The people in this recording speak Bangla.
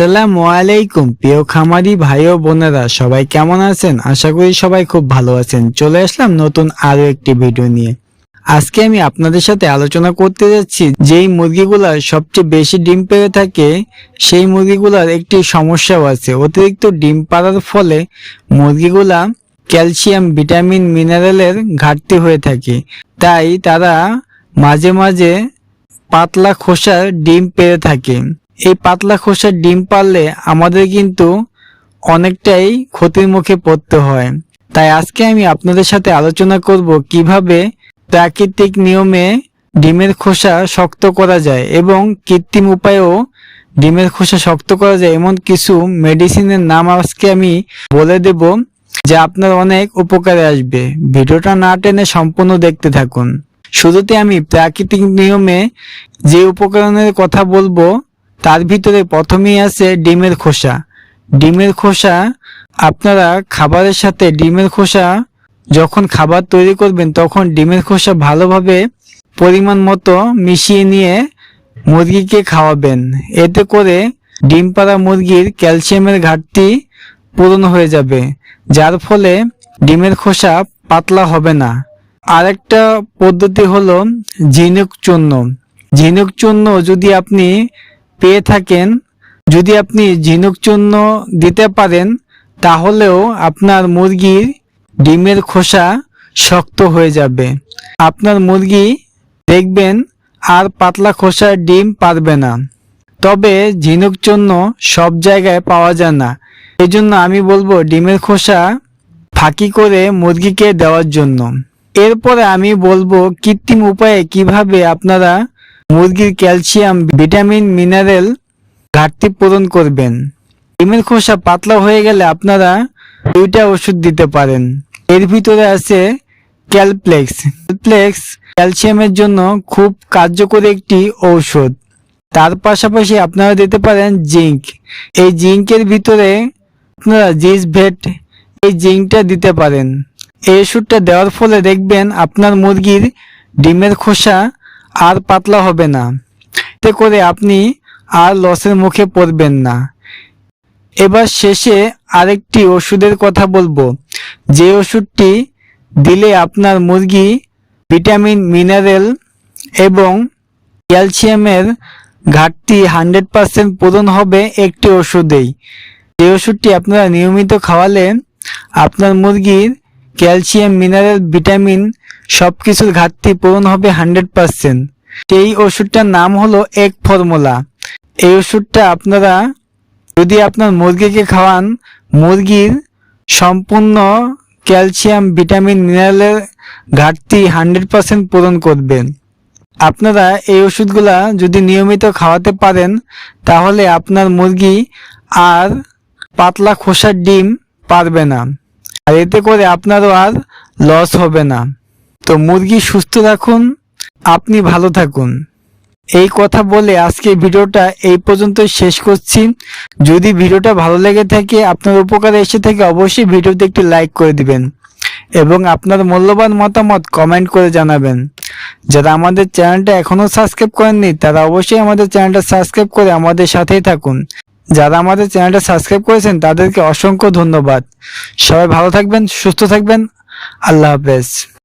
আসসালামু আলাইকুম প্রিয় খামারি ভাই ও বোনেরা, সবাই কেমন আছেন? আশা করি সবাই খুব ভালো আছেন। চলে আসলাম নতুন আরো একটি ভিডিও নিয়ে। আজকে আমি আপনাদের সাথে আলোচনা করতে যাচ্ছি যেই মুরগিগুলা সবচেয়ে বেশি ডিম পেড়ে থাকে সেই মুরগিগুলার একটি সমস্যাও আছে। অতিরিক্ত ডিম পাড়ার ফলে মুরগিগুলা ক্যালসিয়াম, ভিটামিন, মিনারেলের ঘাটতি হয়ে থাকে। তাই তারা মাঝে মাঝে পাতলা খোসার ডিম পেড়ে থাকে। এই পাতলা খোসার ডিম পারলে আমাদের কিন্তু অনেকটাই ক্ষতির মুখে পড়তে হয়। তাই আজকে আমি আপনাদের সাথে আলোচনা করব কিভাবে প্রাকৃতিক নিয়মে ডিমের খোসা শক্ত করা যায় এবং কৃত্রিম উপায়েও ডিমের খোসা শক্ত করা যায় এমন কিছু মেডিসিনের নাম আজকে আমি বলে দেব, যা আপনার অনেক উপকারে আসবে। ভিডিওটা না টেনে সম্পূর্ণ দেখতে থাকুন। শুরুতে আমি প্রাকৃতিক নিয়মে যে উপকরণের কথা বলবো তার ভিতরে প্রথমেই আছে ডিমের খোসা। ডিমের খোসা আপনারা খাবারের সাথে ডিমের খোসা যখন খাবার তৈরি করবেন তখন ডিমের খোসা ভালোভাবে পরিমাণ মতো মিশিয়ে নিয়ে মুরগিকে খাওয়াবেন। এতে করে ডিম পাড়া মুরগির ক্যালসিয়ামের ঘাটতি পূরণ হয়ে যাবে, যার ফলে ডিমের খোসা পাতলা হবে না। আরেকটা পদ্ধতি হলো ঝিনুক চূর্ণ। ঝিনুক চূর্ণ যদি আপনি পেয়ে থাকেন, যদি আপনি ঝিনুক চূর্ণ দিতে পারেন তাহলেও আপনার মুরগির ডিমের খোসা শক্ত হয়ে যাবে। আপনার মুরগি দেখবেন আর পাতলা খোসার ডিম পারবে না। তবে ঝিনুক চূর্ণ সব জায়গায় পাওয়া যায় না, এজন্য আমি বলবো ডিমের খোসা ফাঁকি করে মুরগিকে দেওয়ার জন্য। এরপরে আমি বলবো কৃত্রিম উপায়ে কিভাবে আপনারা মুরগির ক্যালসিয়াম, ভিটামিন, মিনারেল ঘাটতি পূরণ করবেন। ডিমের খোসা পাতলা হয়ে গেলে আপনারা দুইটা ওষুধ দিতে পারেন। এর ভিতরে আছে ক্যালপ্লেক্স। ক্যালপ্লেক্স ক্যালসিয়ামের জন্য খুব কার্যকরী একটি ঔষধ। তার পাশাপাশি আপনারা দিতে পারেন জিঙ্ক। এই জিঙ্কের ভিতরে আপনারা জিসভেট, এই জিঙ্কটা দিতে পারেন। এই ওষুধটা দেওয়ার ফলে দেখবেন আপনার মুরগির ডিমের খোসা আর পাতলা হবে না। এতে করে আপনি আর লসের মুখে পড়বেন না। এবার শেষে আরেকটি ওষুধের কথা বলবো, যে ওষুধটি দিলে আপনার মুরগি ভিটামিন, মিনারেল এবং ক্যালসিয়ামের ঘাটতি 100% পূরণ হবে একটি ওষুধেই। এই ওষুধটি আপনারা নিয়মিত খাওয়ালে আপনার মুরগির ক্যালসিয়াম, মিনারেল, ভিটামিন সবকিছুর ঘাটতি পূরণ হবে 100%। এই ওষুধটার নাম হলো এক ফর্মুলা। এই ওষুধটা আপনারা যদি আপনার মুরগিকে খাওয়ান, মুরগির সম্পূর্ণ ক্যালসিয়াম, ভিটামিন, মিনারেলের ঘাটতি 100% পূরণ করবেন। আপনারা এই ওষুধগুলা যদি নিয়মিত খাওয়াতে পারেন তাহলে আপনার মুরগি আর পাতলা খোসার ডিম পারবে না, আর এতে করে আপনারও আর লস হবে না। তো মুরগি সুস্থ রাখুন, আপনি ভালো থাকুন। এই কথা বলে আজকে ভিডিওটা এই পর্যন্ত শেষ করছি। যদি ভিডিওটা ভালো লেগে থাকে, আপনার উপকারে এসে থাকে, অবশ্যই ভিডিওতে একটি লাইক করে দিবেন এবং আপনার মূল্যবান মতামত কমেন্ট করে জানাবেন। যারা আমাদের চ্যানেলটা এখনো সাবস্ক্রাইব করেননি তারা অবশ্যই আমাদের চ্যানেলটা সাবস্ক্রাইব করে আমাদের সাথেই থাকুন। যারা আমাদের চ্যানেলটা সাবস্ক্রাইব করেছেন তাদেরকে অসংখ্য ধন্যবাদ। সবাই ভালো থাকবেন, সুস্থ থাকবেন। আল্লাহ হাফেজ।